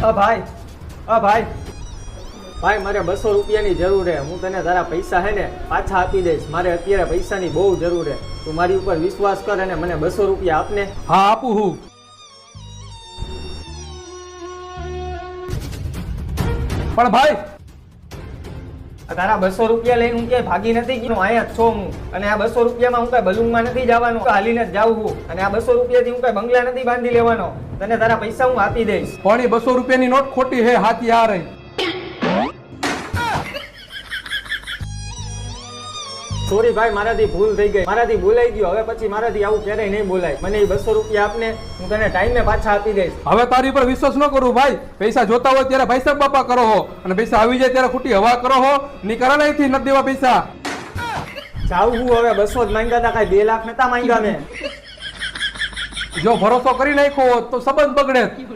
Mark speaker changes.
Speaker 1: ભાઈ ભાઈ મારે 200 રૂપિયાની જરૂર છે. હું તને તારા પૈસા હે ને પાછા આપી દઈશ. મારે અત્યારે પૈસાની બહુ જરૂર છે. તું મારી ઉપર વિશ્વાસ કર અને મને 200 રૂપિયા આપને.
Speaker 2: હા આપું હું. પણ ભાઈ
Speaker 1: તારા 200 રૂપિયા લઈને હું ક્યાંય ભાગી નથી ગયો. અહીંયા જ છું હું. અને આ 200 રૂપિયામાં હું કઈ બલૂનમાં નથી જવાનું, હાલીને જ જાઉં છું. અને આ 200 રૂપિયાથી હું કઈ બંગલા નથી બાંધી લેવાનો. તને તારા પૈસા હું આપી દઈશ.
Speaker 2: પણ એ 200 રૂપિયાની નોટ ખોટી હે, હાથી આ રહી.
Speaker 1: સોરી ભાઈ, મારાથી ભૂલ થઈ ગઈ. મારાથી ભૂલાઈ ગયો. હવે પછી મારાથી આવું ક્યારેય નહીં બોલાય. મને એ 200 રૂપિયા આપને. હું તને ટાઈમે પાછા આપી દઈશ.
Speaker 2: હવે તારી પર વિશ્વાસ ન કરું ભાઈ. પૈસા જોતા હોય ત્યારે ભાઈ સાહેબ બાપા કરો હો, અને પૈસા આવી જાય ત્યારે ખોટી હવા કરો હો. નીકળા અહીંથી નથી દેવા પૈસા.
Speaker 1: જાઉં હું હવે. 200 જ માંગ્યા હતા, કઈ 2 લાખ નતા માંગ્યા મેં.
Speaker 2: જો ભરોસો કરી નાખ્યો હોત તો સંબંધ બગડે.